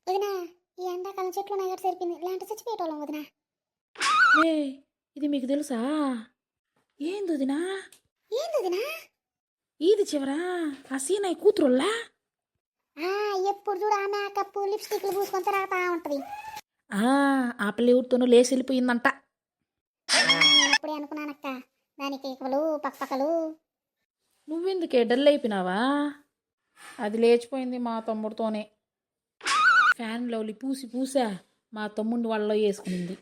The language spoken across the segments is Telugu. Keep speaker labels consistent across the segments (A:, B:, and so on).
A: వదినా, ఈ ఎండాకాలం చెట్లు ఉన్నాయి కాబట్టి సరిపోయింది, ఇలాంటి చచ్చిపోయేటోళ్ళం వదినా.
B: ఏ ఇది మీకు తెలుసా? ఏంది వదినా?
A: ఏంది వదినా?
B: ఈది చివరా ఆ సీనయ్య కూతురుల్లా.
A: ఎప్పుడు చూడు ఆ మేకప్ లిప్స్టిక్లు పూసుకొని తిరగతా ఉంటది.
B: ఆ పిల్ల ఎవరితోనూ లేచి వెళ్ళిపోయిందంట.
A: నేను అప్పుడే అనుకున్నానక్క, దానికి కేకలు పక్కపక్కలు.
B: నువ్వెందుకే డల్ అయిపోయినావా? అది లేచిపోయింది మా తమ్ముడితోనే. ఫ్యాన్ లవ్లీ పూసా మా తమ్ముడిని వాళ్ళలో వేసుకునింది.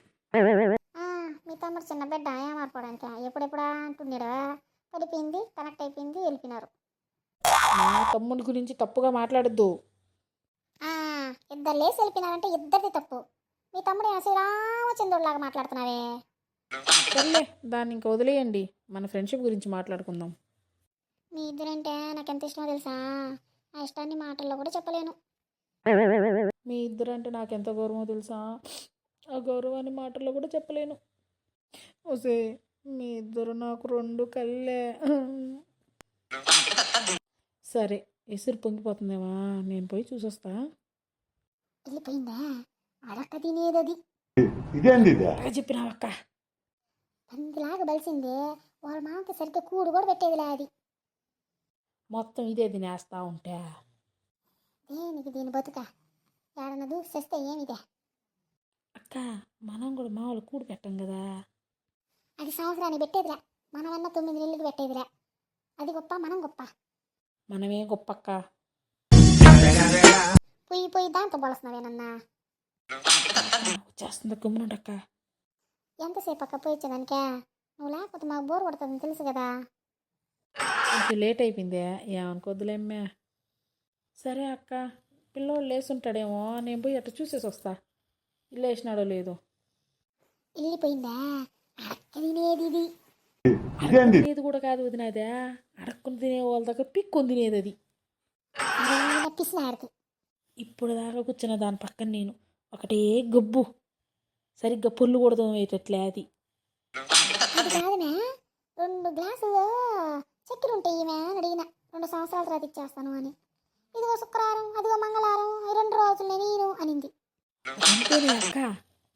A: మీ తమ్ముడు చిన్న బిడ్డ ఏమార్పడానికి ఎప్పుడెప్పుడా అంటున్నాడా, పడిపోయింది, కనెక్ట్ అయిపోయింది, వెళ్ళిపోయినారు.
B: మా తమ్ముడి గురించి తప్పుగా మాట్లాడద్దు.
A: ఇద్దరు లేచి వెళ్ళిపోయినారంటే ఇద్దరిది తప్పు. మీ తమ్ముడు శ్రీరామచంద్రుడిలాగా మాట్లాడుతున్నావే.
B: సర్లే దాన్ని ఇంకా వదిలేయండి, మన ఫ్రెండ్షిప్ గురించి మాట్లాడుకుందాం.
A: మీ ఇద్దరంటే నాకు ఎంత ఇష్టమో తెలుసా? ఆ ఇష్టాన్ని మాటల్లో కూడా చెప్పలేను.
B: మీ ఇద్దరంటే నాకు ఎంత గౌరవమో తెలుసా? ఆ గౌరవాన్ని మాటల్లో కూడా చెప్పలేను. ఓసే మీ ఇద్దరు నాకు రెండు కళ్ళే. సరే ఎసురు పొంగిపోతుందేమా, నేను పోయి చూసొస్తా.
A: వెళ్ళిపోయిందా? అడక్క తినేదది.
B: ఇదేంది చెప్పినావక్క?
A: పందిలాగా బలిసిందే, వాళ్ళ మామకి సరిగ్గా కూడు కూడా పెట్టేదిలే అది.
B: మొత్తం ఇదే తినేస్తా ఉంటే
A: దేనికి దీని బతుక? ఏడన్నా దూకి చేస్తే ఏమిదే?
B: అక్క మనం కూడా మామూలు కూడు పెట్టం కదా.
A: అది సంవత్సరానికి పెట్టేదిలే, మనమన్నా 9 నెలలకు పెట్టేదిలే. అది గొప్ప, మనం గొప్ప.
B: మనమే గొప్పక్క.
A: పోయి దాంతో బొలస్తున్నావేనన్నా.
B: వచ్చేస్తుంది గమ్మునుండక్క.
A: ఎంతసేపు అక్క పోయి వచ్చేదానికే? నువ్వు లేకపోతే మాకు బోర్ కొడుతుందని తెలుసు కదా.
B: కొంచెం లేట్ అయిపోయిందే, ఏమనుకోద్దులేమ్మే. సరే అక్క, పిల్లోడు లేసుంటాడేమో, నేను పోయి అట్లా చూసేసి వస్తా, ఇల్లు వేసినాడో లేదో.
A: వెళ్ళిపోయిందా? అడక్క తినేది ఇది.
B: తినేది కూడా కాదు వదినదే, అడక్కుని తినే వాళ్ళ దగ్గర పిక్కుని తినేది అది.
A: పిసినాడికి
B: ఇప్పుడు దాకా కూర్చున్న దాని పక్కన నేను ఒకటే గబ్బు, సరిగ్గా పొల్లు కూడా తోమేటట్లే అది.
A: అది కాదనే, 2 గ్లాసులు చక్కెర ఉంటాయి ఈమె అని అడిగిన, 2 సంవత్సరాల తర్వాత ఇచ్చేస్తాను అని. ఇదిగో శుక్రవారం, అదిగో మంగళవారం, 2 రోజులు నేను అనింది.
B: అంతేనే అక్క,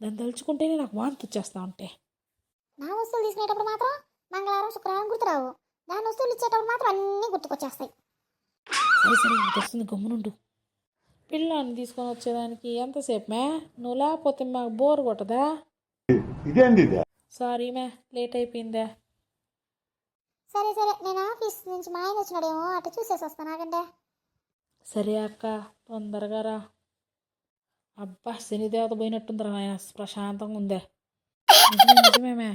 B: దాన్ని తలుచుకుంటేనే నాకు వాంతి వచ్చేస్తా ఉంటే.
A: నా వస్తువులు తీసుకునేటప్పుడు మాత్రం మంగళవారం శుక్రవారం గుర్తురావు, దాని వస్తువులు ఇచ్చేటప్పుడు మాత్రం అన్నీ గుర్తుకొచ్చేస్తాయి.
B: సరే వస్తుంది గమ్మునుండు. పిల్లాన్ని తీసుకొని వచ్చేదానికి ఎంతసేపు మే? నువ్వు లేకపోతే మాకు బోర్ కొట్టదా? ఇదేంది? సారీ మే, లేట్ అయిపోయిందా?
A: సరే నేను ఆఫీస్ నుంచి మా ఆయన వచ్చినాడేమో, అటు చూసేసి వస్తాను ఆగండి.
B: సరే అక్క, తొందరగా రా. అబ్బా శనిదేవత పోయినట్టుందిరా, ప్రశాంతంగా ఉందే. నిజమేమే.